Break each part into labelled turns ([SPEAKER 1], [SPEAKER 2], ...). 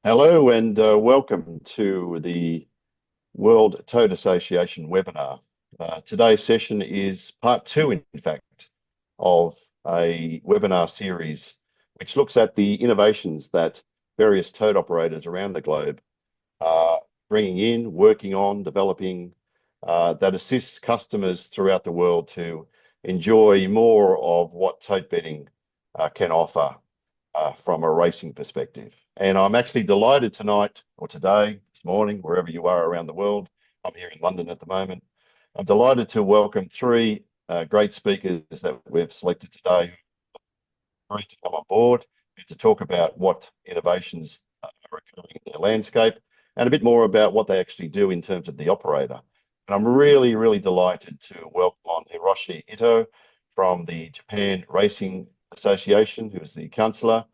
[SPEAKER 1] Hello and welcome to the World Tote Association webinar. Today's session is part two, in fact, of a webinar series which looks at the innovations that various tote operators around the globe are bringing in, working on, developing, that assists customers throughout the world to enjoy more of what tote betting can offer from a racing perspective. And I'm actually delighted tonight, or today, this morning, wherever you are around the world. I'm here in London at the moment. I'm delighted to welcome three great speakers that we've selected today who to come on board and to talk about what innovations are occurring in their landscape and a bit more about what they actually do in terms of the operator. And I'm really, really delighted to welcome on Hiroshi from the Japan Racing Association, who is the councillor,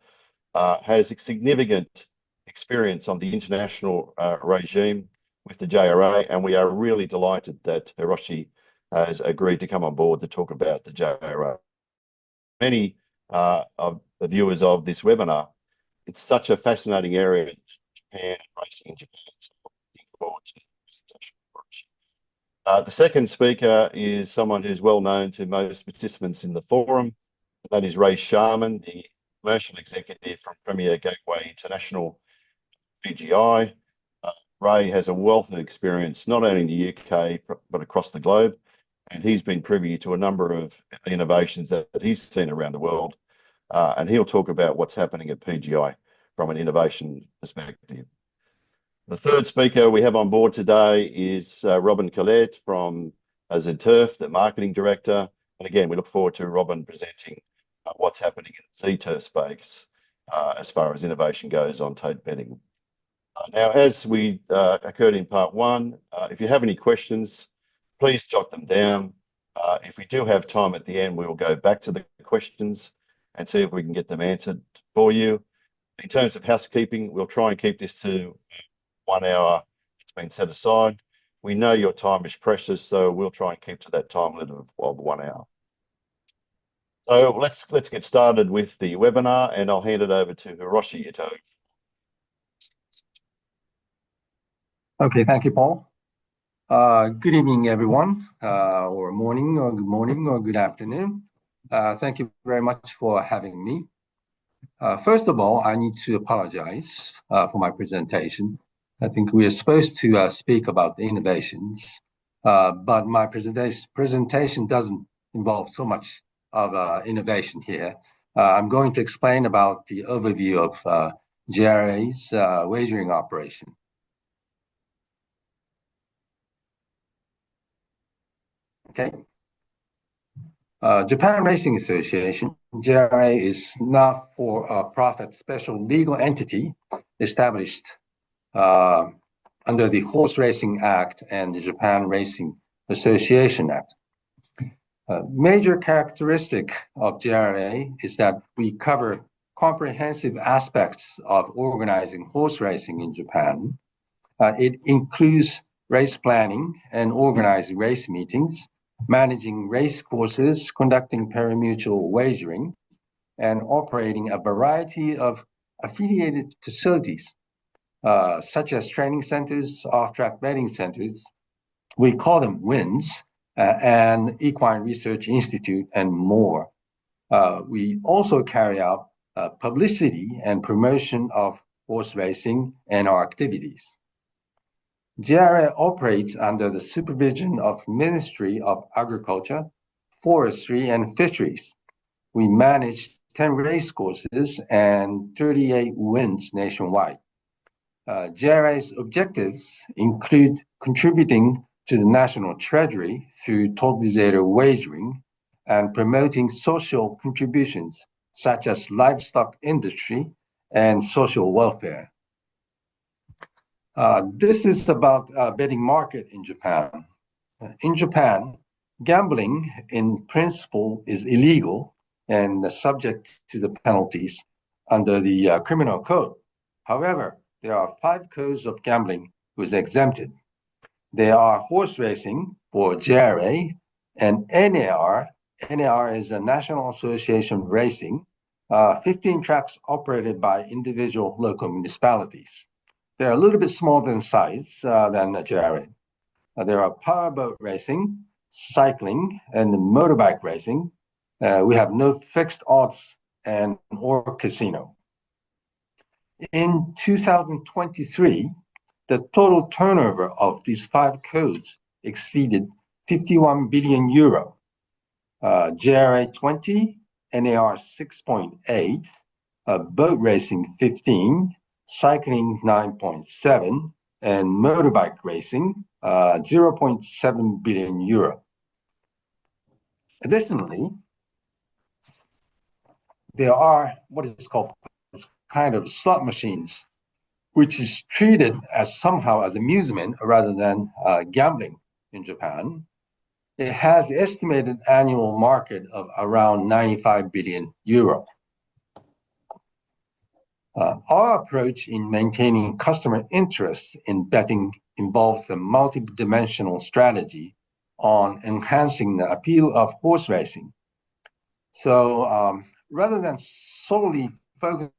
[SPEAKER 1] has significant experience on the international regime with the JRA, and we are really delighted that Hiroshi has agreed to come on board to talk about the JRA. Many of the viewers of this webinar, it's such a fascinating area, Japan, racing in Japan, so looking forward to the presentation. The second speaker is someone who's well known to most participants in the forum. That is Sharman, the commercial executive from Premier Gateway International, PGI. Ray has a wealth of experience, not only in the UK, but across the globe. And he's been privy to a number of innovations that he's seen around the world. And he'll talk about what's happening at PGI from an innovation perspective. The third speaker we have on board today is Robin Collet from ZEturf, the marketing director. And again, we look forward to Robin presenting what's happening in the ZEturf space as far as innovation goes on tote betting. Now, as we occurred in part one, if you have any questions, please jot them down. If we do have time at the end, we will go back to the questions and see if we can get them answered for you. In terms of housekeeping, we'll try and keep this to 1 hour. It's been set aside. We know your time is precious, so we'll try and keep to that time limit of 1 hour. So let's get started with the webinar, and I'll hand it over to Hiroshi.
[SPEAKER 2] Okay, thank you, Paul. Good evening, everyone, or morning, or good morning, or good afternoon. Thank you very much for having me. First of all, I need to apologize for my presentation. I think we are supposed to speak about the innovations, but my presentation doesn't involve so much of innovation here. I'm going to explain about the overview of JRA's wagering operation. Okay. Japan Racing Association, JRA, is not for a profit special legal entity established under the Horse Racing Act and the Japan Racing Association Act. Major characteristic of JRA is that we cover comprehensive aspects of organizing horse racing in Japan. It includes race planning and organizing race meetings, managing race courses, conducting pari-mutuel wagering, and operating a variety of affiliated facilities, such as training centers, off-track betting centers. We call them WINS, and Equine Research Institute, and more. We also carry out publicity and promotion of horse racing and our activities. JRA operates under the supervision of Ministry of Agriculture, Forestry, and Fisheries. We manage 10 race courses and 38 WINS nationwide. JRA's objectives include contributing to the national treasury through Tote wagering and promoting social contributions such as livestock industry and social welfare. This is about betting market in Japan. In Japan, gambling in principle is illegal and subject to the penalties under the criminal code. However, there are 5 codes of gambling which is exempted. They are horse racing for JRA and NAR. NAR is a National Association of Racing, 15 tracks operated by individual local municipalities. They're a little bit smaller in size than JRA. There are powerboat racing, cycling, and motorbike racing. We have no fixed odds and or casino. In 2023, the total turnover of these 5 codes exceeded 51 billion euro. JRA 20, NAR 6.8, boat racing 15, cycling 9.7, and motorbike racing 0.7 billion euro. Additionally, there are what is called kind of slot machines, which is treated as somehow as amusement rather than gambling in Japan. It has estimated annual market of around 95 billion euro. Our approach in maintaining customer interest in betting involves a multi-dimensional strategy on enhancing the appeal of horse racing. So rather than solely focusing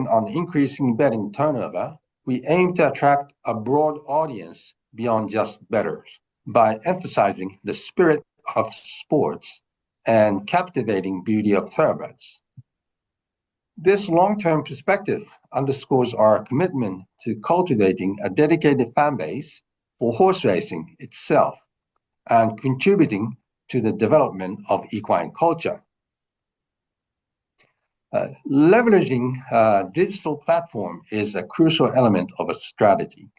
[SPEAKER 2] on increasing betting turnover, we aim to attract a broad audience beyond just bettors by emphasizing the spirit of sports and captivating beauty of thoroughbreds. This long-term perspective underscores our commitment to cultivating a dedicated fan base for horse racing itself and contributing to the development of equine culture. Leveraging a digital platform is a crucial element of a strategy.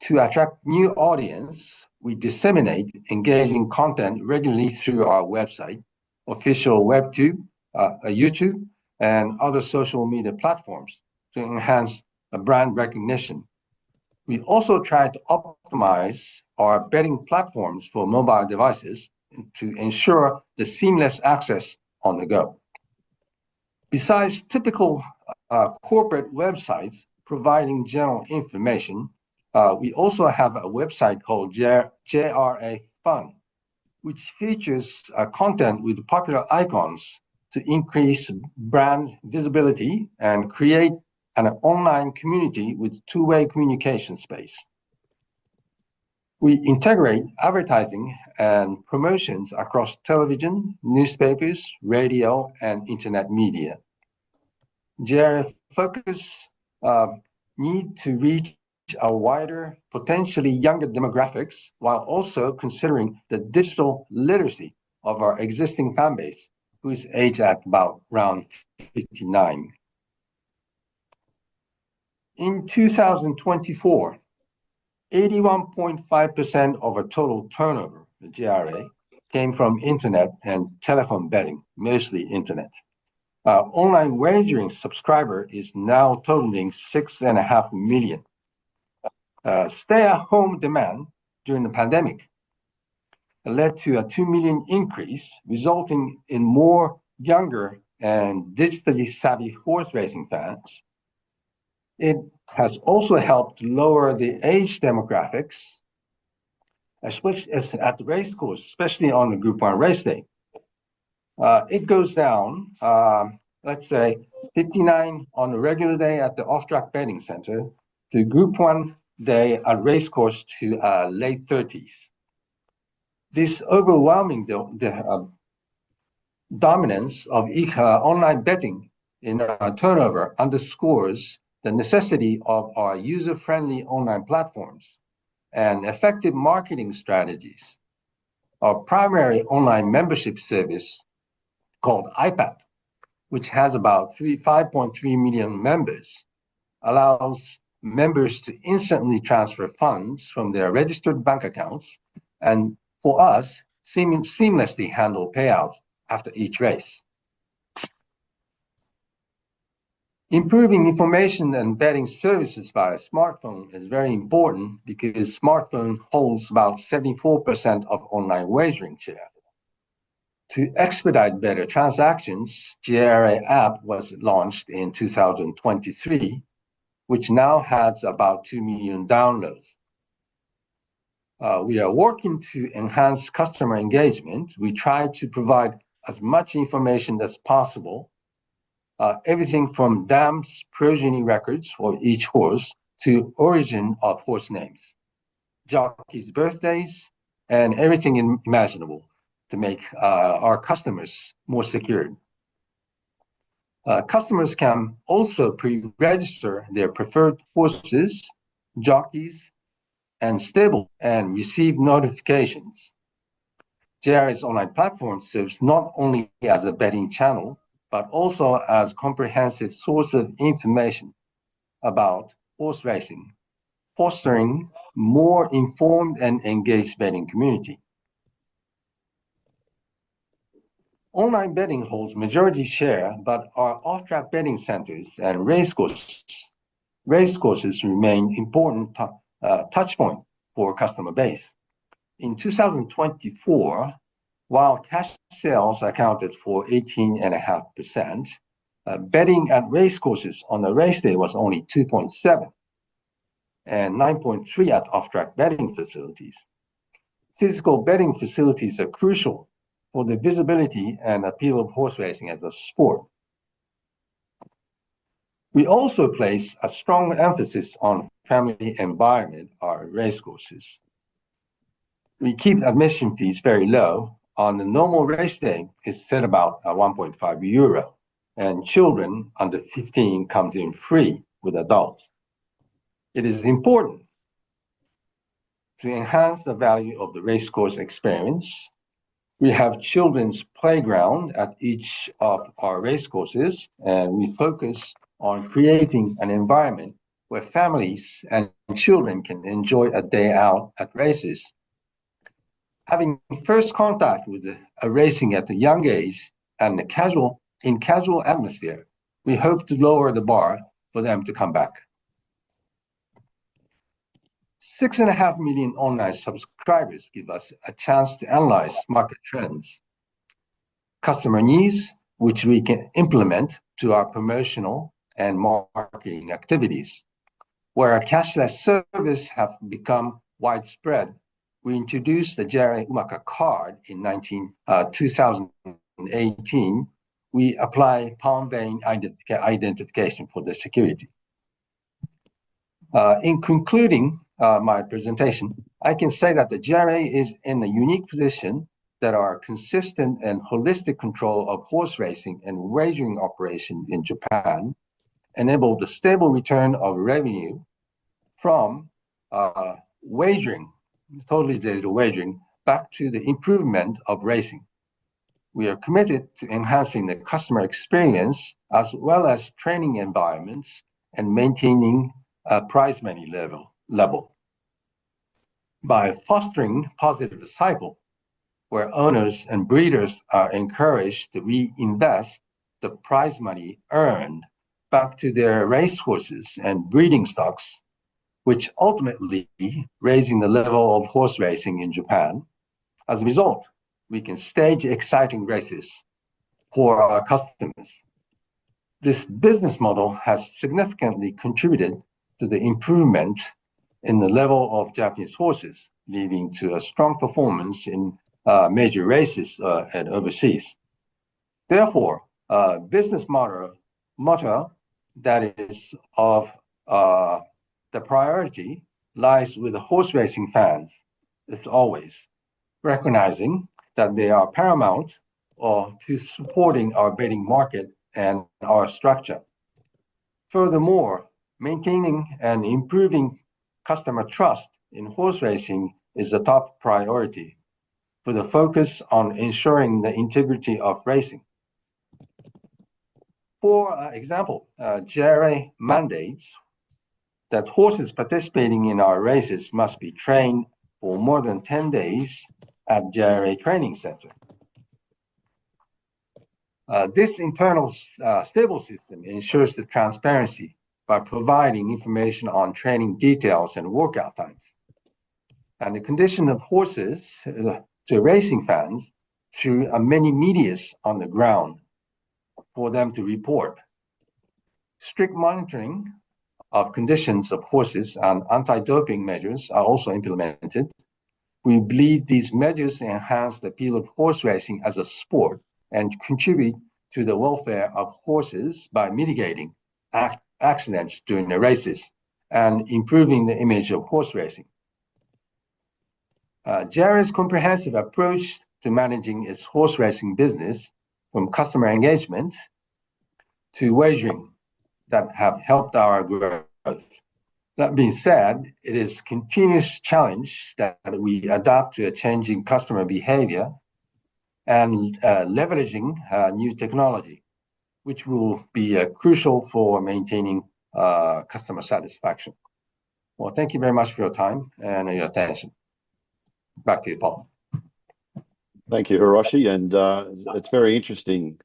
[SPEAKER 2] To attract new audience, we disseminate engaging content regularly through our website, official WebTube, YouTube, and other social media platforms to enhance brand recognition. We also try to optimize our betting platforms for mobile devices to ensure the seamless access on the go. Besides typical corporate websites providing general information, we also have a website called JRA Fun, which features content with popular icons to increase brand visibility and create an online community with two-way communication space. We integrate advertising and promotions across television, newspapers, radio, and internet media. JRA Focus need to reach a wider, potentially younger demographics, while also considering the digital literacy of our existing fan base, who's aged at about around 59. In 2024, 81.5% of our total turnover, the JRA, came from internet and telephone betting, mostly internet. Online wagering subscriber is now totaling 6.5 million. Stay-at-home demand during the pandemic led to a 2 million increase, resulting in more younger and digitally savvy horse racing fans. It has also helped lower the age demographics, especially at the race course, especially on the Group 1 race day. It goes down, let's say 59 on a regular day at the off-track betting center to Group 1 day at race course to late 30s. This overwhelming dominance of online betting in turnover underscores the necessity of our user-friendly online platforms and effective marketing strategies. Our primary online membership service called iPad, which has about 5.3 million members, allows members to instantly transfer funds from their registered bank accounts and for us, seamlessly handle payouts after each race. Improving information and betting services via smartphone is very important because smartphone holds about 74% of online wagering share. To expedite better transactions, JRA app was launched in 2023, which now has about 2 million downloads. We are working to enhance customer engagement. We try to provide as much information as possible everything from dams, progeny records for each horse to origin of horse names, jockeys' birthdays, and everything imaginable to make our customers more secure. Customers can also pre-register their preferred horses, jockeys, and stable and receive notifications. JRA's online platform serves not only as a betting channel, but also as a comprehensive source of information about horse racing, fostering more informed and engaged betting community. Online betting holds majority share, but our off-track betting centers and racecourses remain important touch point for customer base. In 2024, while cash sales accounted for 18.5%, betting at racecourses on the race day was only 2.7 and 9.3 at off-track betting facilities. Physical betting facilities are crucial for the visibility and appeal of horse racing as a sport. We also place a strong emphasis on family environment at our racecourses. We keep admission fees very low. On the normal race day, it's set about 1.5 euro, and children under 15 comes in free with adults. It is important to enhance the value of the racecourse experience. We have children's playground at each of our racecourses, and we focus on creating an environment where families and children can enjoy a day out at races. Having first contact with racing at a young age and in casual atmosphere, we hope to lower the bar for them to come back. 6.5 million online subscribers give us a chance to analyze market trends, customer needs, which we can implement to our promotional and marketing activities. Where our cashless service have become widespread, we introduced the JRA Umaka card in 2018. We apply palm vein identification for the security. In concluding my presentation, I can say that the JRA is in a unique position that our consistent and holistic control of horse racing and wagering operation in Japan enable the stable return of revenue from wagering, totally digital wagering, back to the improvement of racing. We are committed to enhancing the customer experience as well as training environments and maintaining a prize money level. By fostering positive cycle, where owners and breeders are encouraged to reinvest the prize money earned back to their racehorses and breeding stocks, which ultimately raising the level of horse racing in Japan. As a result, we can stage exciting races for our customers. This business model has significantly contributed to the improvement in the level of Japanese horses, leading to a strong performance in major races and overseas. Therefore, business motto that is of the priority lies with the horse racing fans, as always, recognizing that they are paramount to supporting our betting market and our structure. Furthermore, maintaining and improving customer trust in horse racing is a top priority with a focus on ensuring the integrity of racing. For example, JRA mandates that horses participating in our races must be trained for more than 10 days at JRA training center. This internal stable system ensures the transparency by providing information on training details and workout times, and the condition of horses to racing fans through many medias on the ground for them to report. Strict monitoring of conditions of horses and anti-doping measures are also implemented. We believe these measures enhance the appeal of horse racing as a sport and contribute to the welfare of horses by mitigating accidents during the races and improving the image of horse racing. JRA's comprehensive approach to managing its horse racing business, from customer engagement to wagering, that have helped our growth. That being said, it is a continuous challenge that we adapt to a changing customer behavior and leveraging new technology, which will be crucial for maintaining customer satisfaction. Well, thank you very much for your time and your attention. Back to you, Paul.
[SPEAKER 1] Thank you, Hiroshi. And it's very interesting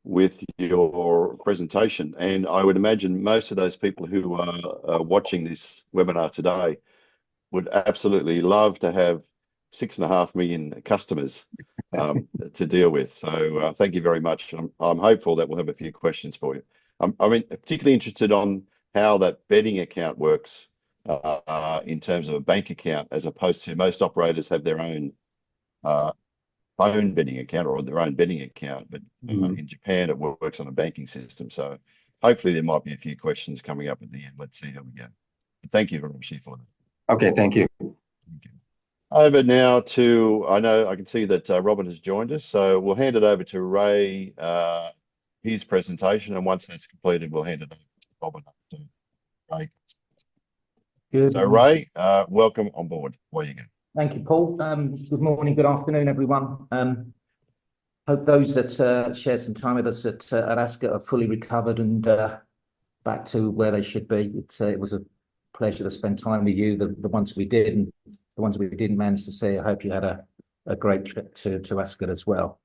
[SPEAKER 1] with your presentation. And I would imagine most of those people who are watching this webinar today would absolutely love to have 6.5 million customers to deal with. So thank you very much. I'm hopeful that we'll have a few questions for you. I'm particularly interested on how that betting account works in terms of a bank account, as opposed to most operators have their own phone betting account or their own betting account, but in Japan it works on a banking system. So hopefully there might be a few questions coming up at the end. Let's see how we go. But thank you, Hiroshi, for that.
[SPEAKER 2] Okay, thank you.
[SPEAKER 1] Over now to, I can see that Robin has joined us, so we'll hand it over to Ray, his presentation, and once that's completed, we'll hand it over to Robin. Ray.
[SPEAKER 3] Good.
[SPEAKER 1] So Ray, welcome on board. Away you go.
[SPEAKER 3] Thank you, Paul. Good morning, good afternoon, everyone. Hope those that shared some time with us at Ascot are fully recovered and back to where they should be. It was a pleasure to spend time with you, the ones we did, and the ones we didn't manage to see. I hope you had a great trip to Ascot as well.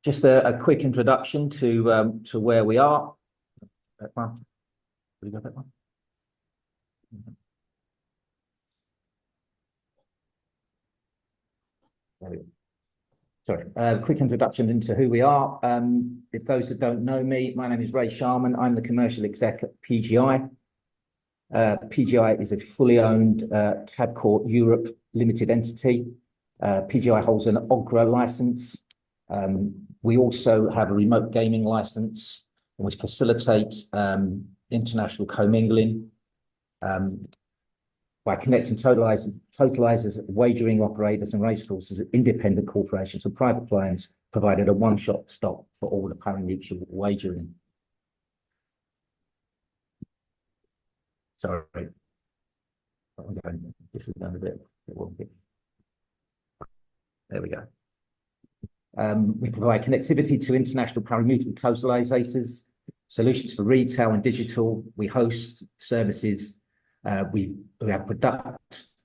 [SPEAKER 3] Just a quick introduction to where we are. That one. We got that one. There we go. Sorry, quick introduction into who we are. If those that don't know me, my name is Ray Sharman. I'm the commercial exec at PGI. PGI is a fully owned Tabcorp Europe limited entity. PGI holds an OGRA license. We also have a remote gaming license, which facilitates international commingling by connecting totalizers, wagering operators and racecourses, independent corporations and private clients, provided a one-stop stop for all the pari-mutuel wagering. Sorry, this is done a bit. There we go. We provide connectivity to international pari-mutuel totalizers, solutions for retail and digital. We host services. We have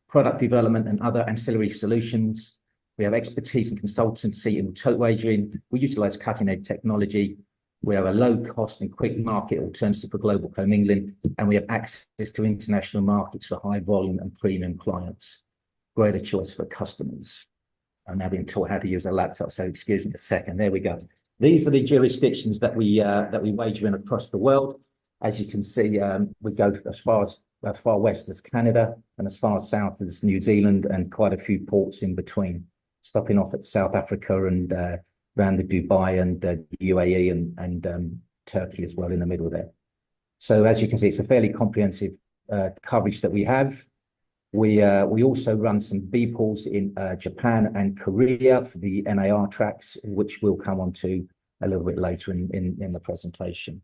[SPEAKER 3] product development and other ancillary solutions. We have expertise and consultancy in tote wagering. We utilize cutting-edge technology. We have a low-cost and quick market alternative for global commingling, and we have access to international markets for high volume and premium clients. Greater choice for customers. I'm now being taught how to use a laptop, so excuse me a second. There we go. These are the jurisdictions that we wager in across the world. As you can see, we go as far west as Canada and as far south as New Zealand, and quite a few ports in between, stopping off at South Africa and around the Dubai and UAE and Turkey as well in the middle there. So as you can see, it's a fairly comprehensive coverage that we have. We also run some B pools in Japan and Korea for the NAR tracks, which we'll come on to a little bit later in the presentation.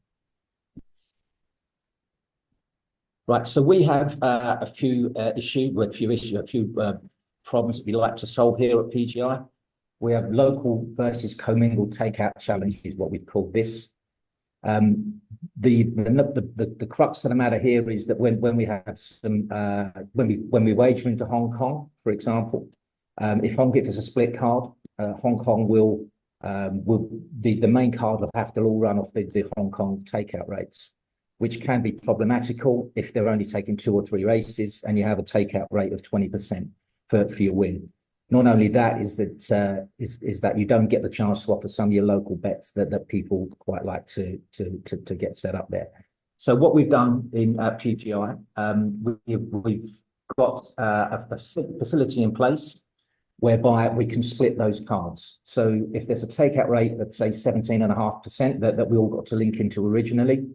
[SPEAKER 3] Right, so we have a few problems that we like to solve here at PGI. We have local versus commingled takeout challenges, what we've called this. The crux of the matter here is that when we have some when we wager into Hong Kong, for example, if there's a split card, Hong Kong will the main card will have to all run off the Hong Kong takeout rates, which can be problematical if they're only taking 2 or 3 races and you have a takeout rate of 20% for your win. Not only that is that you don't get the chance to offer some of your local bets that people quite like to get set up there. So what we've done in PGI, we've got a facility in place whereby we can split those cards. So if there's a takeout rate, let's say 17.5% that we all got to link into originally,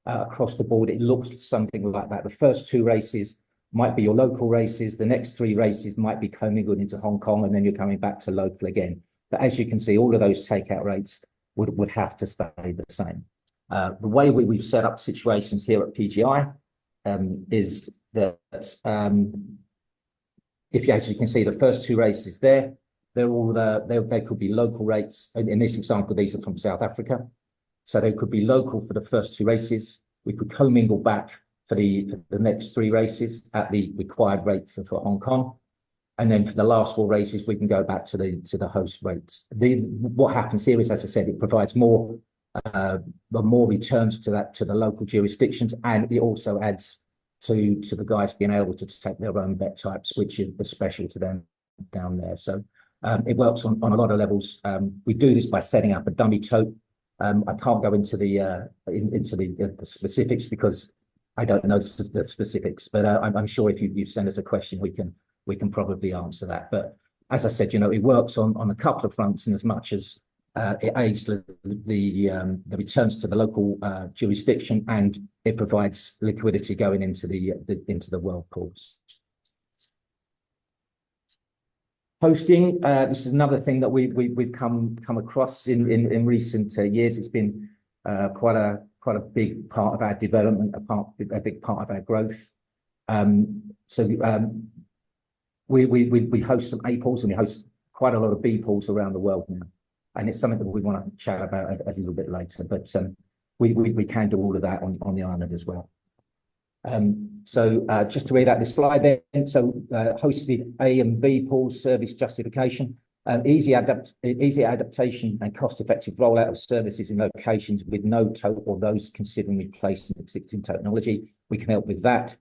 [SPEAKER 3] across the board, it looks something like that. The first 2 races might be your local races. The next 3 races might be commingled into Hong Kong, and then you're coming back to local again. But as you can see, all of those takeout rates would have to stay the same. The way we've set up situations here at PGI is that as you can see, the first 2 races there, they're all they could be local rates. In this example, these are from South Africa. So they could be local for the first 2 races. We could commingle back for the next 3 races at the required rate for Hong Kong. And then for the last 4 races, we can go back to the host rates. What happens here is, as I said, it provides more returns to the local jurisdictions, and it also adds to the guys being able to take their own bet types, which is special to them down there. So it works on a lot of levels. We do this by setting up a dummy tote. I can't go into the specifics because I don't know the specifics, but I'm sure if you send us a question, we can probably answer that. But as I said, it works on a couple of fronts, in as much as it aids the returns to the local jurisdiction, and it provides liquidity going into the world pools. Hosting, this is another thing that we've come across in recent years. It's been quite a big part of our development, a big part of our growth. We host some A pools, and we host quite a lot of B pools around the world now. And it's something that we want to chat about a little bit later. But we can do all of that on the island as well. Just to read out this slide there. Hosted A and B pools, service justification, easy adaptation and cost-effective rollout of services in locations with no tote or those considering replacing existing technology. We can help with that.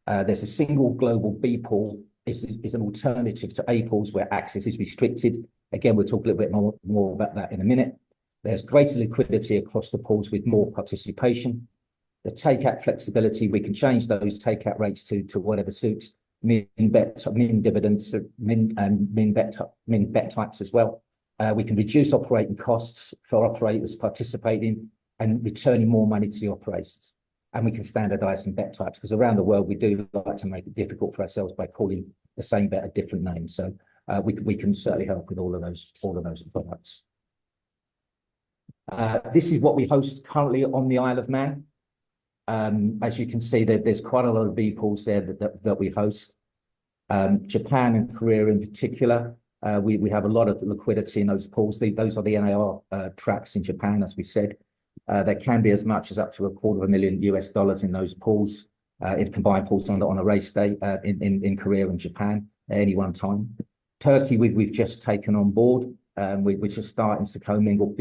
[SPEAKER 3] There's a single global B pool is an alternative to A pools where access is restricted. Again, we'll talk a little bit more about that in a minute. There's greater liquidity across the pools with more participation. The takeout flexibility, we can change those takeout rates to whatever suits, min dividends, min bet types as well. We can reduce operating costs for operators participating and returning more money to the operators. And we can standardize some bet types, because around the world, we do like to make it difficult for ourselves by calling the same bet a different name. So we can certainly help with all of those products. This is what we host currently on the Isle of Man. As you can see, there's quite a lot of B pools there that we host. Japan and Korea in particular, we have a lot of liquidity in those pools. Those are the NAR tracks in Japan, as we said. There can be as much as up to $250,000 US in those pools, in combined pools on a race day in Korea and Japan at any one time. Turkey, we've just taken on board. We're just starting to commingle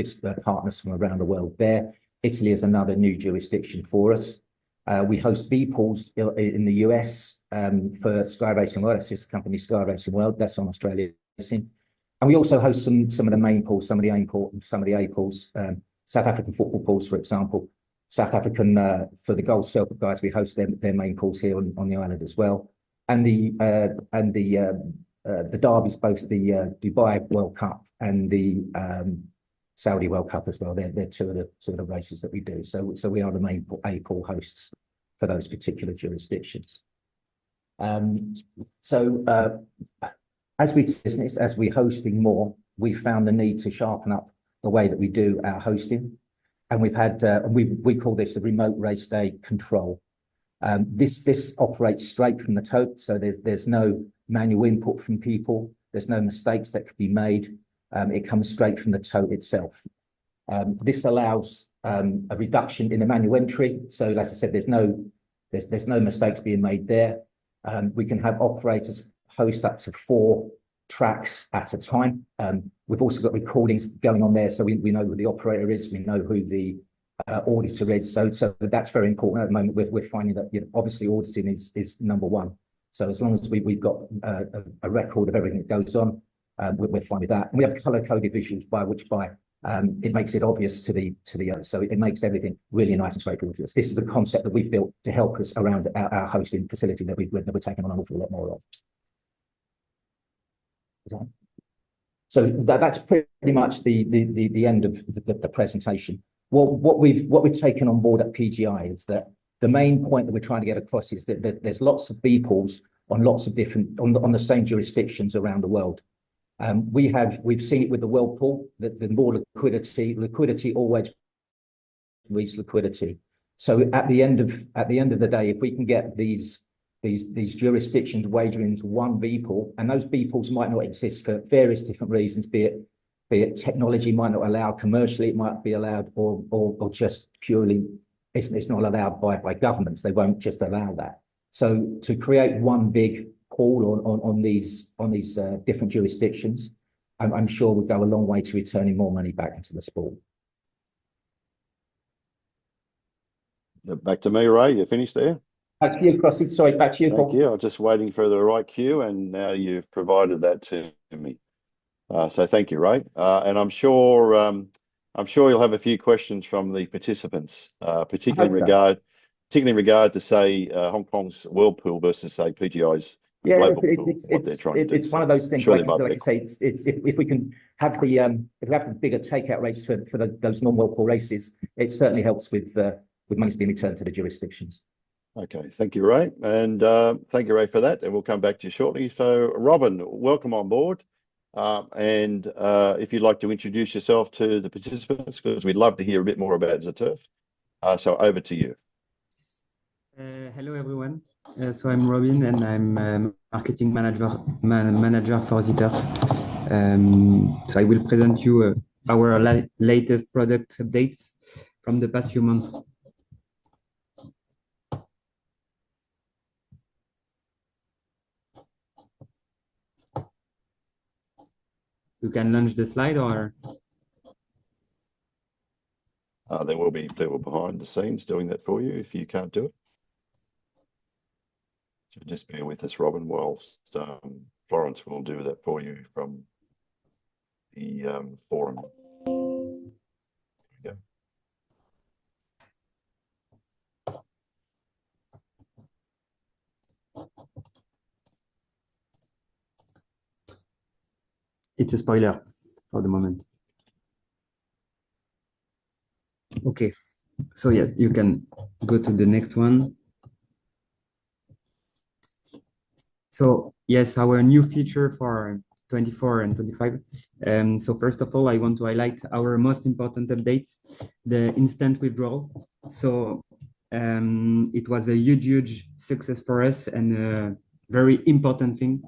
[SPEAKER 3] partners from around the world there. Italy is another new jurisdiction for us. We host B pools in the US for Sky Racing World, that's sister company Sky Racing World, that's on Australia Racing. And we also host some of the main pools, some of the A pools, South African football pools, for example. South African, for the Gold Circle guys, we host their main pools here on the island as well. And the derbies, both the Dubai World Cup and the Saudi World Cup as well. They're two of the races that we do. So we are the main A pool hosts for those particular jurisdictions. As we're hosting more, we found the need to sharpen up the way that we do our hosting, and we've had we call this the remote race day control. This operates straight from the tote, so there's no manual input from people. There's no mistakes that could be made. It comes straight from the tote itself. This allows a reduction in the manual entry. So, as I said, there's no mistakes being made there. We can have operators host up to 4 tracks at a time. We've also got recordings going on there, so we know who the operator is. We know who the auditor is. So that's very important at the moment. We're finding that obviously auditing is number one. So as long as we've got a record of everything that goes on, we're fine with that. And we have color-coded visuals by it makes it obvious to the others. So it makes everything really nice and straightforward to us. This is the concept that we've built to help us around our hosting facility that we're taking on an awful lot more of. So that's pretty much the end of the presentation. What we've taken on board at PGI is that the main point that we're trying to get across is that there's lots of BPOLs on lots of different on the same jurisdictions around the world. We've seen it with the world pool that the more liquidity always breeds liquidity. So at the end of the day, if we can get these jurisdictions wagering into one BPOL, and those BPOLs might not exist for various different reasons, be it technology might not allow, commercially it might be allowed, or just purely it's not allowed by governments. They won't just allow that. So to create one big pool on these different jurisdictions, I'm sure will go a long way to returning more money back into the sport.
[SPEAKER 1] Back to me, Ray. You finished there?
[SPEAKER 3] Back to you, Crossy. Sorry, back to you.
[SPEAKER 1] Thank you. I was just waiting for the right cue, and now you've provided that to me. So thank you, Ray. And I'm sure you'll have a few questions from the participants, particularly in regard to say Hong Kong's World Pool versus say PGI's global pool.
[SPEAKER 3] It's one of those things. Like I say, if we can have the bigger takeout rates for those non-World Pool races, it certainly helps with money being returned to the jurisdictions.
[SPEAKER 1] Okay, thank you, Ray, and thank you, Ray, for that. And we'll come back to you shortly. So, Robin, welcome on board. And if you'd like to introduce yourself to the participants, because we'd love to hear a bit more about ZEturf. So over to you.
[SPEAKER 4] Hello, everyone. So I'm Robin, and I'm marketing manager for ZEturf. So I will present you our latest product updates from the past few months. You can launch the slide, or
[SPEAKER 1] there will be people behind the scenes doing that for you if you can't do it. So just bear with us, Robin, whilst Florence will do that for you from the forum. There we go.
[SPEAKER 4] it's a spoiler for the moment. Okay, so yes, you can go to the next one. So yes, our new feature for 24 and 25. So first of all, I want to highlight our most important updates, the instant withdrawal. So it was a huge success for us, and a very important thing.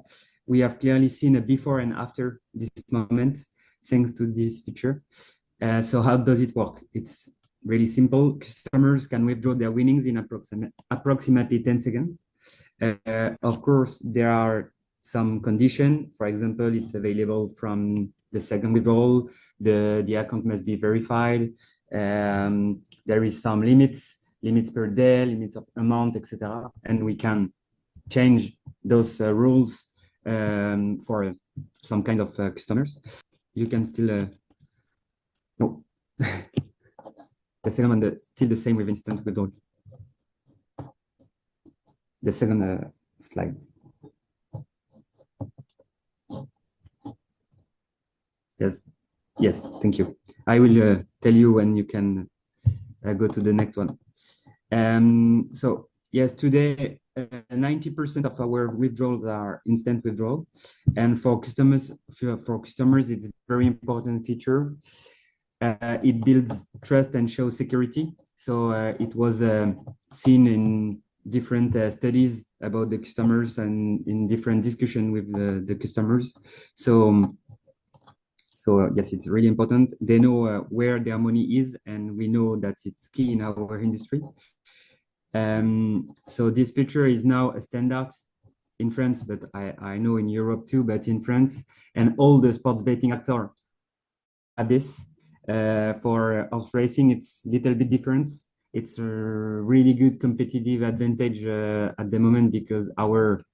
[SPEAKER 4] We have clearly seen a before and after this moment, thanks to this feature. So how does it work? It's really simple. Customers can withdraw their winnings in approximately 10 seconds. Of course, there are some conditions. For example, it's available from the second withdrawal. The account must be verified. There is some limits per day, limits of amount, etc. And we can change those rules for some kind of customers. You can still no. The second one, still the same with instant withdrawal. The second slide. Yes, thank you. I will tell you when you can go to the next one. So yes, today 90% of our withdrawals are instant withdrawal, and for customers, it's a very important feature. It builds trust and shows security. So it was seen in different studies about the customers and in different discussion with the customers. So yes, it's really important. They know where their money is, and we know that it's key in our industry. So this feature is now a standard in France, but I know in Europe too, but in France, and all the sports betting actors have this. For horse racing, it's a little bit different. It's a really good competitive advantage at the moment, because our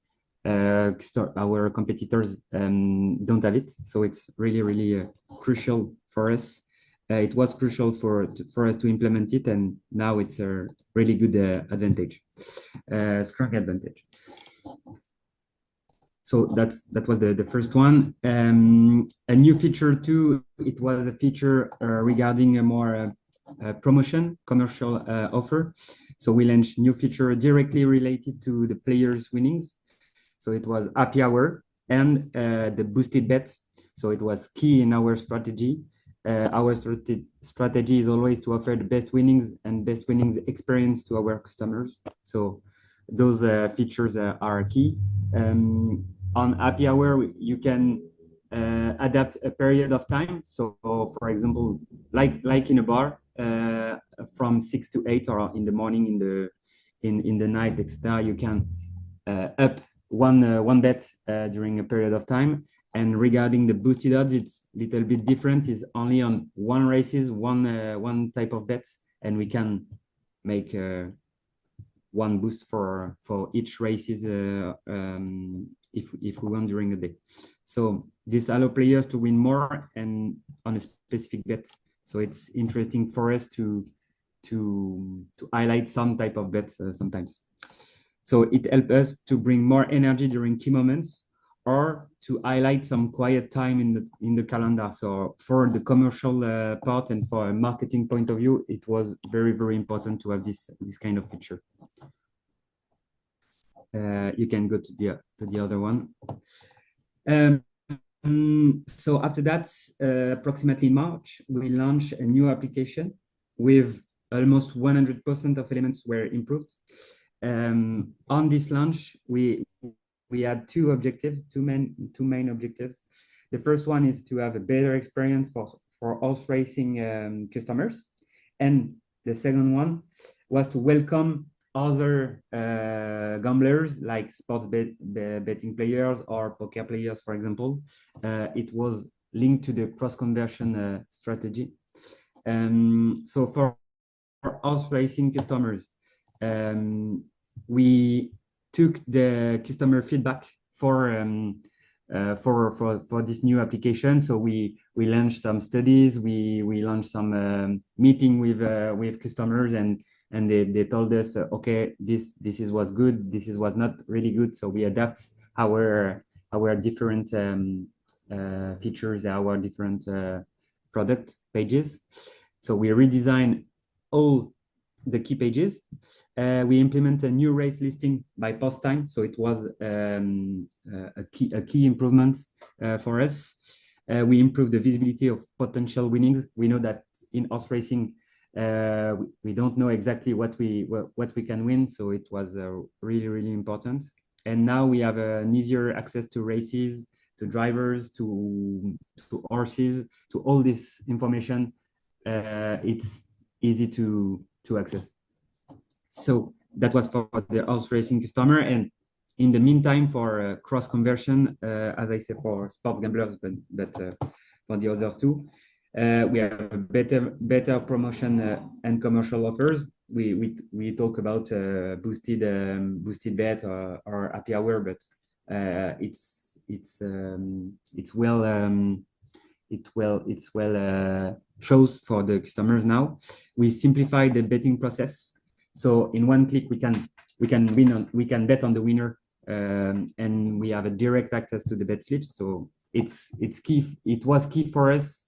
[SPEAKER 4] competitors don't have it. So it's really crucial for us. It was crucial for us to implement it, and now it's a really good advantage, strong advantage. So that was the first one. A new feature too, it was a feature regarding a more promotion, commercial offer. So we launched new feature directly related to the players' winnings. So it was happy hour and the boosted bet. So it was key in our strategy. Our strategy is always to offer the best winnings and best winnings experience to our customers. So those features are key. On happy hour, you can adapt a period of time. So, for example, like in a bar, from 6 to 8, or in the morning, in the night, etc. You can up one bet during a period of time. And regarding the boosted odds, it's a little bit different. It's only on one races, one type of bet, and we can make one boost for each races if we want during the day. So this allows players to win more and on a specific bet. So it's interesting for us to highlight some type of bets sometimes. So it helps us to bring more energy during key moments, or to highlight some quiet time in the calendar. So for the commercial part and for a marketing point of view, it was very important to have this kind of feature. You can go to the other one. So after that, approximately in March, we launched a new application with almost 100% of elements were improved. On this launch, we had two main objectives. The first one is to have a better experience for horse racing customers, and the second one was to welcome other gamblers like sports betting players or poker players, for example. It was linked to the cross conversion strategy. So for horse racing customers, we took the customer feedback for this new application. So we launched some studies, we launched some meeting with customers, and they told us, okay, this was good, this was not really good. So we adapt our different features, our different product pages. So we redesign all the key pages. We implement a new race listing by post time. So it was a key improvement for us. We improved the visibility of potential winnings. We know that in horse racing, we don't know exactly what we can win. So it was really important. And now we have an easier access to races, to drivers, to horses, to all this information. It's easy to access. So that was for the horse racing customer. And in the meantime, for cross conversion, as I said, for sports gamblers, but for the others too, we have better promotion and commercial offers. We talk about boosted bet or happy hour, but it's well shows for the customers now. We simplify the betting process. So in one click, we can bet on the winner, and we have a direct access to the bet slips. So it's key. It was key for us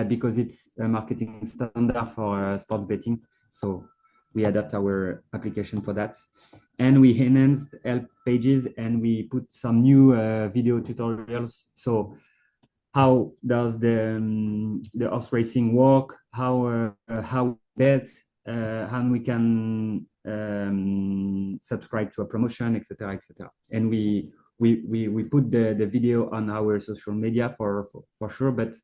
[SPEAKER 4] because it's a marketing standard for sports betting. So we adapt our application for that, and we enhanced help pages, and we put some new video tutorials. So how does the horse racing work? How bet? How we can subscribe to a promotion, etc. And we put the video on our social media for sure, but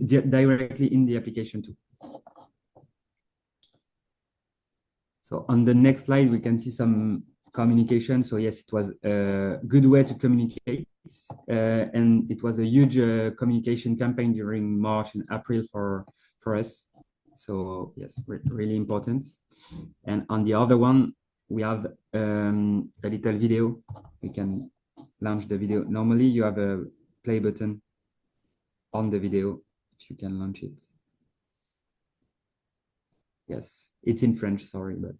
[SPEAKER 4] directly in the application too. So on the next slide, we can see some communication. So yes, it was a good way to communicate, and it was a huge communication campaign during March and April for us. So yes, really important. And on the other one, we have a little video. We can launch the video. Normally, you have a play button on the video, if you can launch it. Yes, it's in French, sorry, but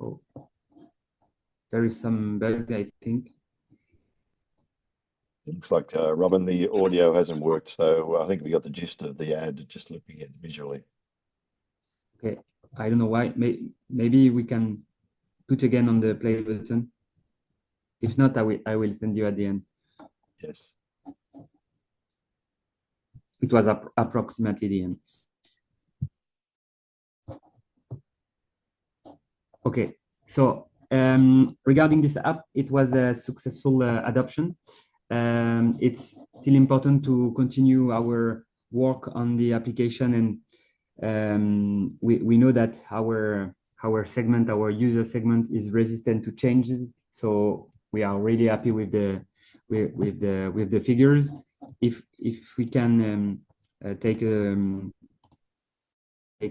[SPEAKER 4] Oh, there is some bug, I think.
[SPEAKER 1] It looks like, Robin, the audio hasn't worked, so I think we got the gist of the ad just looking at it visually.
[SPEAKER 4] Okay, I don't know why. Maybe we can put again on the play button. If not, I will send you at the end.
[SPEAKER 1] Yes.
[SPEAKER 4] It was approximately the end. Okay, so regarding this app, it was a successful adoption. It's still important to continue our work on the application, and we know that our segment, our user segment, is resistant to changes. So we are really happy with the figures. If we can take a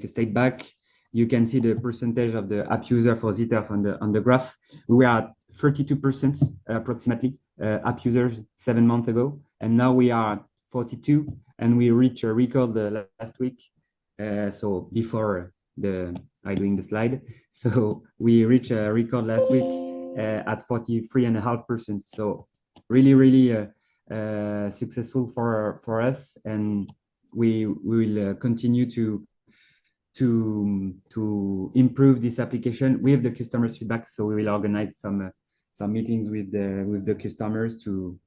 [SPEAKER 4] step back, you can see the percentage of the app user for ZEturf on the graph. We are at 32% approximately app users 7 months ago, and now we are at 42, and we reached a record last week. So before I doing the slide, so we reached a record last week at 43.5%. So really successful for us, and we will continue to improve this application with the customers' feedback. So we will organize some meetings with the customers to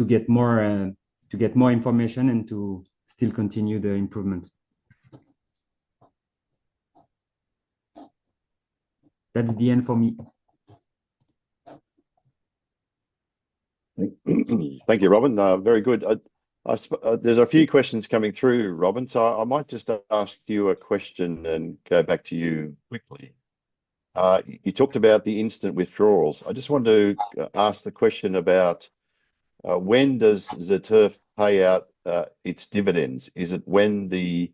[SPEAKER 4] get more information and to still continue the improvement. That's the end for me.
[SPEAKER 1] Thank you, Robin. Very good. There's a few questions coming through, Robin, so I might just ask you a question and go back to you quickly. You talked about the instant withdrawals. I just want to ask the question about when does ZEturf pay out its dividends? Is it when the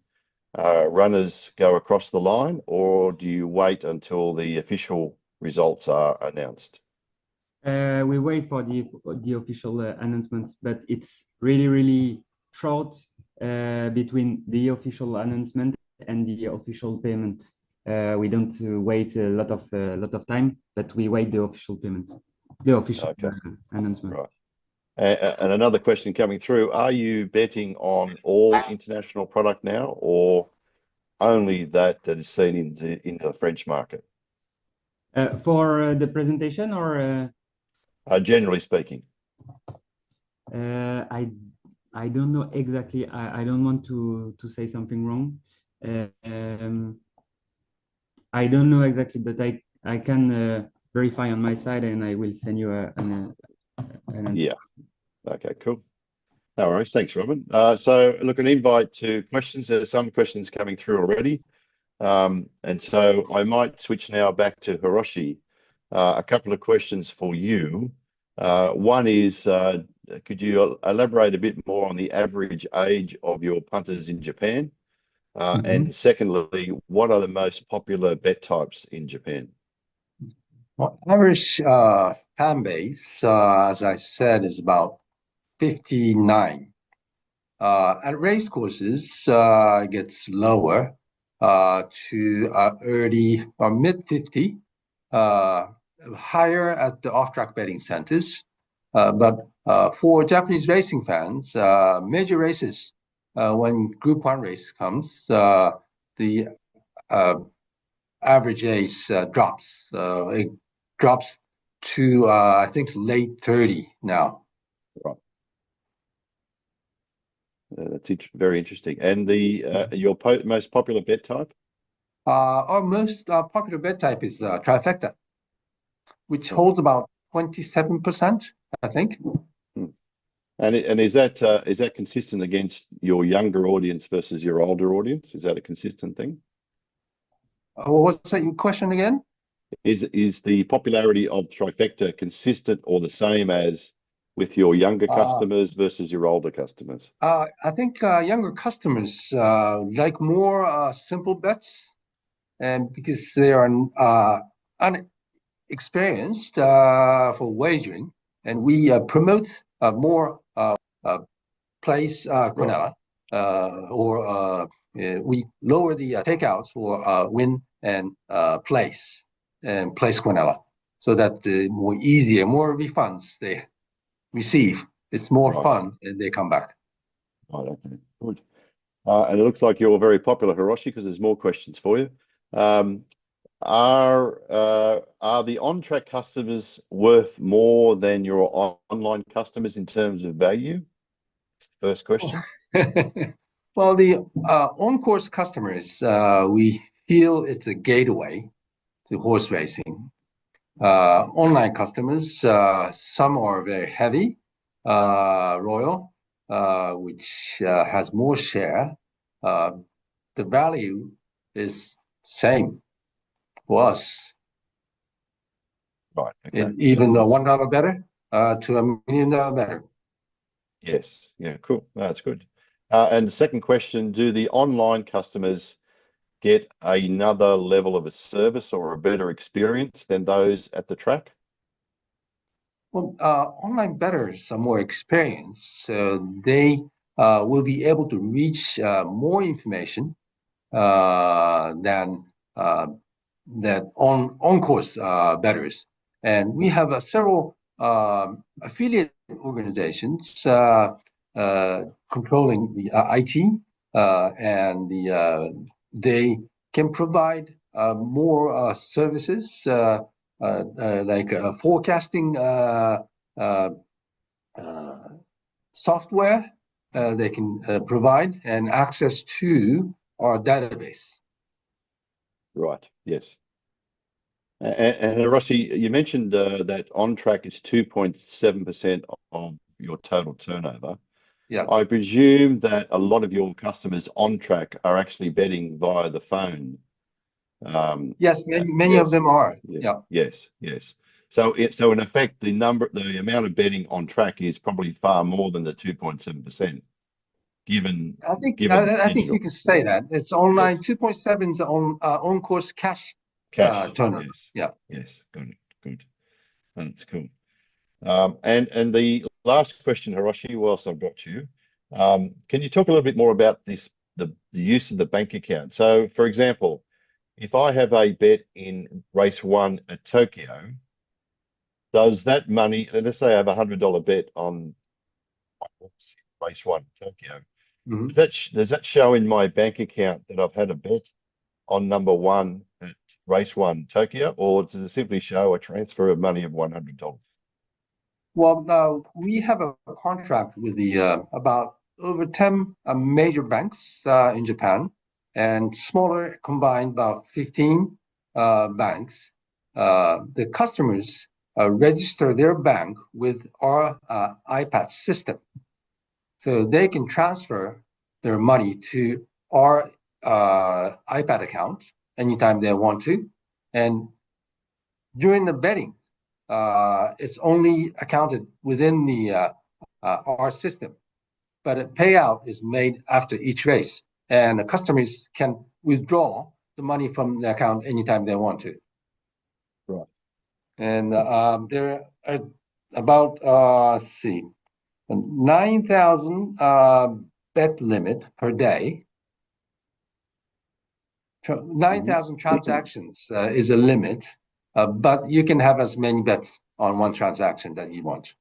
[SPEAKER 1] runners go across the line, or do you wait until the official results are announced?
[SPEAKER 4] We wait for the official announcement, but it's really short between the official announcement and the official payment. We don't wait a lot of time, but we wait the official payment, the official announcement.
[SPEAKER 1] Right. And another question coming through: are you betting on all international product now, or only that is seen in the French market?
[SPEAKER 4] For the presentation, or
[SPEAKER 1] generally speaking?
[SPEAKER 4] I don't know exactly. I don't want to say something wrong. I don't know exactly, but I can verify on my side, and I will send you an answer.
[SPEAKER 1] Yeah. Okay, cool. No worries. Thanks, Robin. So look, an invite to questions. There are some questions coming through already. And so I might switch now back to Hiroshi. A couple of questions for you. One is, could you elaborate a bit more on the average age of your punters in Japan? And secondly, what are the most popular bet types in Japan?
[SPEAKER 2] Well, average fan base, as I said, is about 59. At race courses, it gets lower to early or mid 50, higher at the off-track betting centers. But for Japanese racing fans, major races, when Group 1 race comes, the average age drops. It drops to, I think, late 30 now.
[SPEAKER 1] Right. That's very interesting. And your most popular bet type?
[SPEAKER 2] Our most popular bet type is trifecta, which holds about 27%, I think.
[SPEAKER 1] And is that consistent against your younger audience versus your older audience? Is that a consistent thing?
[SPEAKER 2] What's that question again?
[SPEAKER 1] Is the popularity of trifecta consistent or the same as with your younger customers versus your older customers?
[SPEAKER 2] I think younger customers like more simple bets, and because they are unexperienced for wagering, and we promote more place quinella, or we lower the takeouts for win and place. and place Quinella, so that the more refunds they receive, it's more
[SPEAKER 1] Right.
[SPEAKER 2] fun and they come back.
[SPEAKER 1] Right, okay, good. And it looks like you're very popular, Hiroshi, because there's more questions for you. Are the on-track customers worth more than your online customers in terms of value? That's the first question.
[SPEAKER 2] Well, the on-course customers, we feel it's a gateway to horse racing. Online customers, some are very heavy, Royal, which has more share. The value is same for us.
[SPEAKER 1] Right. Okay.
[SPEAKER 2] Even $1 better to $1 million better.
[SPEAKER 1] Yes. Yeah. Cool. That's good. And the second question: do the online customers get another level of a service or a better experience than those at the track?
[SPEAKER 2] Well, online bettors are more experienced, so they will be able to reach more information than on-course bettors. And we have several affiliate organizations controlling the IT, and they can provide more services like forecasting software they can provide, and access to our database.
[SPEAKER 1] Right. Yes. And Hiroshi, you mentioned that on track is 2.7% of your total turnover.
[SPEAKER 2] Yeah.
[SPEAKER 1] I presume that a lot of your customers on track are actually betting via the phone.
[SPEAKER 2] Yes, many
[SPEAKER 1] yes.
[SPEAKER 2] of them are.
[SPEAKER 1] Yeah. Yes. Yes. So in effect, the amount of betting on track is probably far more than the 2.7%. Given
[SPEAKER 2] I think
[SPEAKER 1] digital.
[SPEAKER 2] you can say that it's online.
[SPEAKER 1] Yes.
[SPEAKER 2] 2.7 is on course cash turnover.
[SPEAKER 1] Yes.
[SPEAKER 2] Yeah.
[SPEAKER 1] Yes. Good. Good. That's cool. And the last question, Hiroshi, whilst I've got you, can you talk a little bit more about the use of the bank account? So, for example, if I have a bet in race 1 at Tokyo, does that money, let's say I have $100 bet on race 1 Tokyo, does that show in my bank account that I've had a bet on number 1 at race 1 Tokyo, or does it simply show a transfer of money of $100?
[SPEAKER 2] Well, now we have a contract with the about over 10 major banks in Japan, and smaller combined about 15 banks. The customers register their bank with our iPad system, so they can transfer their money to our iPad account anytime they want to. And during the betting, it's only accounted within the our system, but a payout is made after each race, and the customers can withdraw the money from the account anytime they want to.
[SPEAKER 1] Right.
[SPEAKER 2] And there are about 9,000 bet limit per day. 9,000 transactions is a limit, but you can have as many bets on one transaction that you want.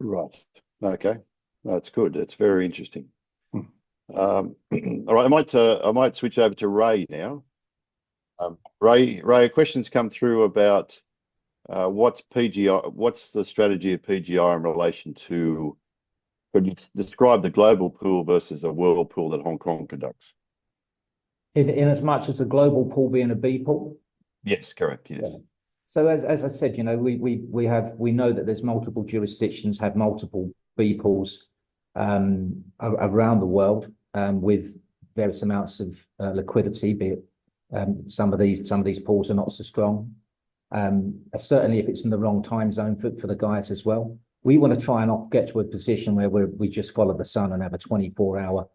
[SPEAKER 1] Right. Okay. That's good. That's very interesting. All right. I might switch over to Ray now. Ray, questions come through about what's PGI? What's the strategy of PGI in relation to? Could you describe the global pool versus a world pool that Hong Kong conducts?
[SPEAKER 3] In as much as a global pool being a B pool?
[SPEAKER 1] Yes, correct. Yes.
[SPEAKER 3] Yeah. So as I said, we know that there's multiple jurisdictions have multiple B pools around the world with various amounts of liquidity. Be it some of these pools are not so strong. Certainly, if it's in the wrong time zone for the guys as well. We want to try and get to a position where we just follow the sun and have a 24-hour.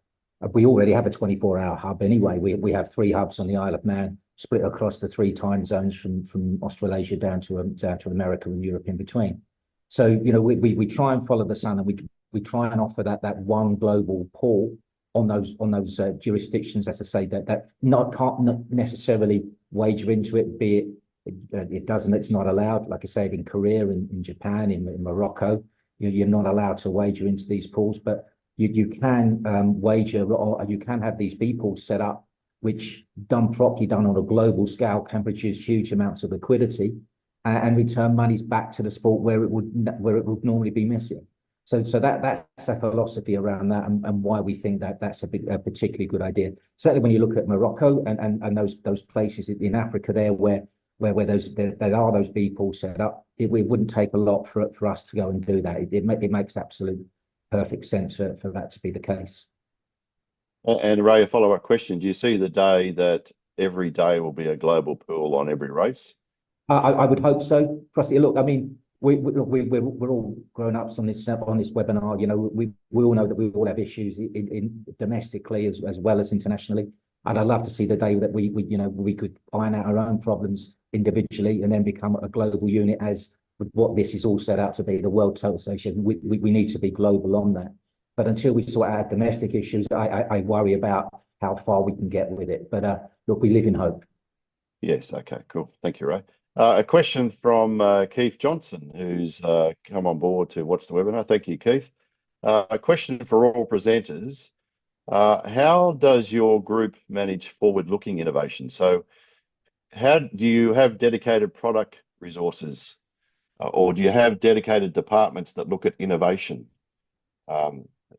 [SPEAKER 3] We already have a 24-hour hub anyway. We have 3 hubs on the Isle of Man, split across the 3 time zones from Australasia down to America and Europe in between. So we try and follow the sun, and we try and offer that one global pool on those jurisdictions, as I say, that can't necessarily wager into it, be it It doesn't. It's not allowed. Like I said, in Korea, in Japan, in Morocco, you're not allowed to wager into these pools. But you can wager, or you can have these B pools set up, which done properly, done on a global scale, can produce huge amounts of liquidity and return monies back to the sport where it would normally be missing. So that's a philosophy around that, and why we think that that's a particularly good idea. Certainly, when you look at Morocco and those places in Africa there where there are those B pools set up, it wouldn't take a lot for us to go and do that. It makes absolute perfect sense for that to be the case.
[SPEAKER 1] And Ray, a follow-up question: do you see the day that every day will be a global pool on every race?
[SPEAKER 3] I would hope so. Trust me, look, I mean, we're all grown-ups on this webinar. You know, we all know that we all have issues in domestically as well as internationally. And I'd love to see the day that we could iron out our own problems individually and then become a global unit, as with what this is all set out to be, the World Tote Association. We need to be global on that. But until we sort out domestic issues, I worry about how far we can get with it. But look, we live in hope.
[SPEAKER 1] Yes. Okay. Cool. Thank you, Ray. A question from Keith Johnson, who's come on board to watch the webinar. Thank you, Keith. A question for all presenters. How does your group manage forward-looking innovation? So how do you have dedicated product resources, or do you have dedicated departments that look at innovation?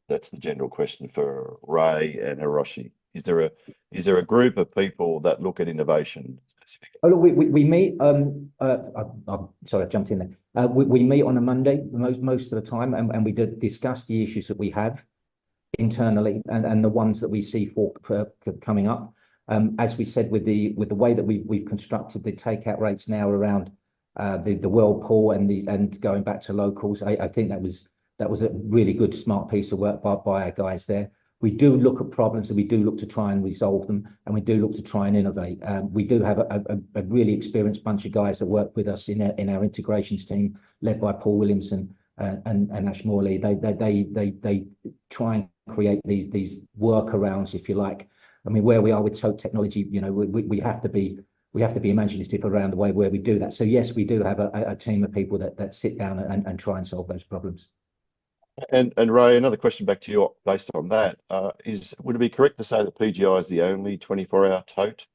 [SPEAKER 1] That's the general question for Ray and Hiroshi. Is there a group of people that look at innovation specifically?
[SPEAKER 3] Oh, look, we meet. I'm sorry, I jumped in there. We meet on a Monday most of the time, and we discuss the issues that we have internally and the ones that we see for coming up. As we said, with the way that we've constructed the takeout rates now around the world pool and going back to locals, I think that was a really good, smart piece of work by our guys there. We do look at problems and we do look to try and resolve them, and we do look to try and innovate. We do have a really experienced bunch of guys that work with us in our integrations team, led by Paul Williamson and Ash Morley. They try and create these workarounds, if you like. I mean, where we are with Tote technology, you know, we have to be imaginative around the way where we do that. So yes, we do have a team of people that sit down and try and solve those problems.
[SPEAKER 1] And Ray, another question back to you based on that. Would it be correct to say that PGI is the only 24-hour tote?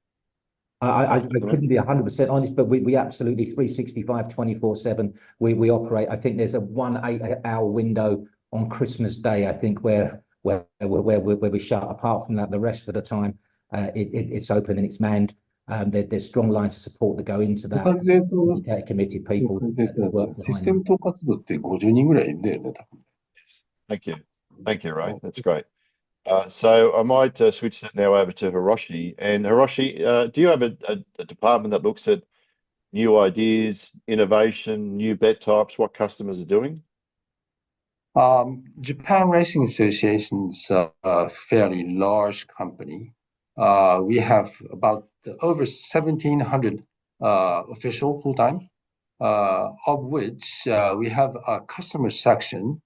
[SPEAKER 3] I couldn't be 100% honest, but we absolutely 365, 24/7. We operate. I think there's a 1 8-hour window on Christmas Day, I think, where we shut. Apart from that, the rest of the time, it's open and it's manned. There's strong lines of support that go into that. Committed people that work behind
[SPEAKER 2] システム統括部って50人ぐらいいるんだよね、多分。
[SPEAKER 1] Thank you, Ray. That's great. So I might switch that now over to Hiroshi. And Hiroshi, do you have a department that looks at new ideas, innovation, new bet types, what customers are doing?
[SPEAKER 2] Japan Racing Association is a fairly large company. We have about over 1,700 official full-time, of which we have a customer section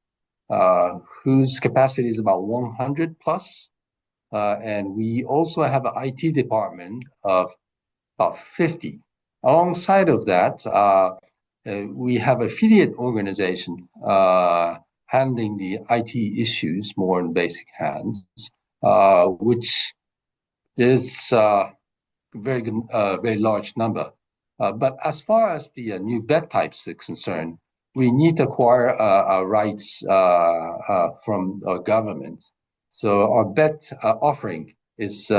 [SPEAKER 2] whose capacity is about 100 plus. And we also have an IT department of about 50. Alongside of that, we have affiliate organization handling the IT issues more in basic hands, which is a very large number. But as far as the new bet types are concerned, we need to acquire our rights from our government. So our bet offering is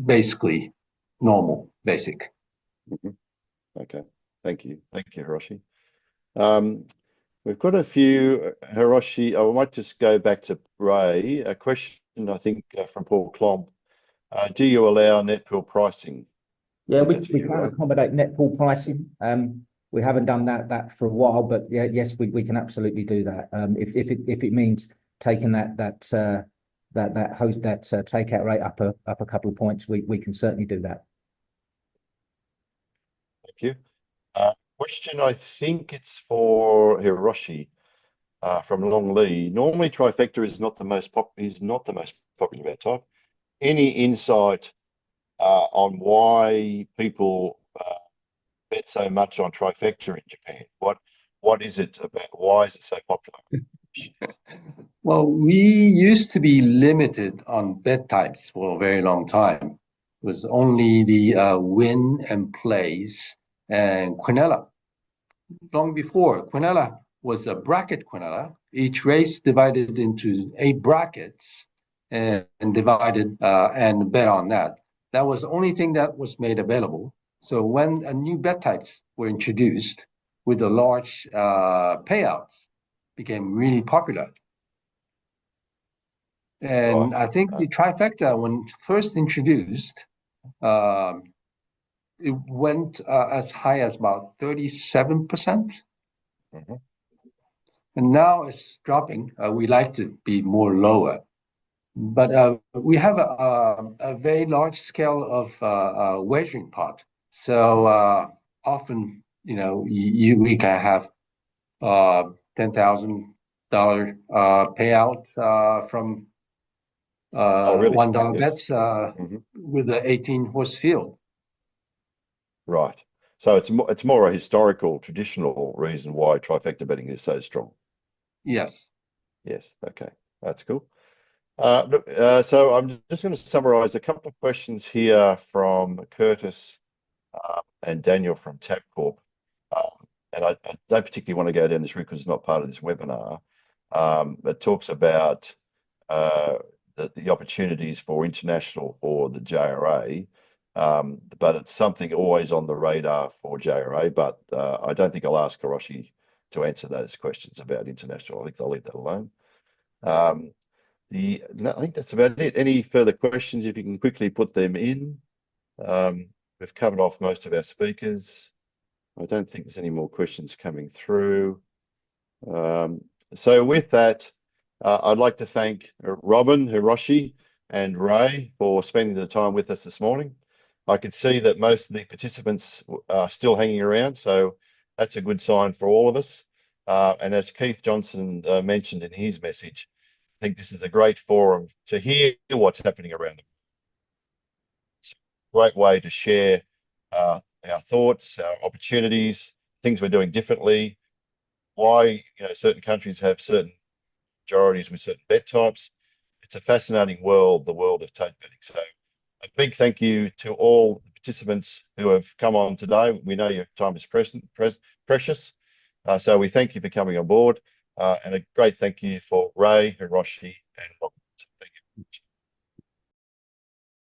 [SPEAKER 2] basically normal, basic.
[SPEAKER 1] Okay, thank you, Hiroshi. We've got a few, Hiroshi. I might just go back to Ray. A question, I think, from Paul Klomp. Do you allow net pool pricing?
[SPEAKER 3] Yeah, we can accommodate net pool pricing. We haven't done that for a while, but yeah, yes, we can absolutely do that. If it means taking that takeout rate up a couple of points, we can certainly do that.
[SPEAKER 1] Thank you. Question, I think it's for Hiroshi from Long Lee. Normally, trifecta is not the most popular bet type. Any insight on why people so much on trifecta in Japan? What is it about? Why is it so popular?
[SPEAKER 2] Well, we used to be limited on bet types for a very long time. It was only the win and plays and quinella. Long before, quinella was a bracket quinella. Each race divided into 8 brackets and divided and bet on that. That was the only thing that was made available. So when a new bet types were introduced with the large payouts, became really popular. And I think the trifecta, when first introduced, it went as high as about 37%.
[SPEAKER 1] Mhm.
[SPEAKER 2] And now it's dropping. We like to be more lower. But we have a very large scale of wagering pot. So often, we can have $10,000 payout from
[SPEAKER 1] Really?
[SPEAKER 2] $1
[SPEAKER 1] Yes.
[SPEAKER 2] bets with the 18-horse field.
[SPEAKER 1] Right. So it's more a historical, traditional reason why trifecta betting is so strong.
[SPEAKER 2] Yes.
[SPEAKER 1] Yes. Okay. That's cool. Look, so I'm just going to summarize a couple of questions here from Curtis and Daniel from Tabcorp. And I don't particularly want to go down this route because it's not part of this webinar. It talks about the opportunities for international or the JRA, but it's something always on the radar for JRA. But I don't think I'll ask Hiroshi to answer those questions about international. I think I'll leave that alone. I think that's about it. Any further questions, if you can quickly put them in. We've covered off most of our speakers. I don't think there's any more questions coming through. So with that, I'd like to thank Robin, Hiroshi, and Ray for spending the time with us this morning. I could see that most of the participants are still hanging around, so that's a good sign for all of us. And as Keith Johnson mentioned in his message, I think this is a great forum to hear what's happening around the world. It's a great way to share our thoughts, our opportunities, things we're doing differently, why certain countries have certain majorities with certain bet types. It's a fascinating world, the world of tote betting. So a big thank you to all the participants who have come on today. We know your time is precious. So we thank you for coming on board. And a great thank you for Ray, Hiroshi, and Rob.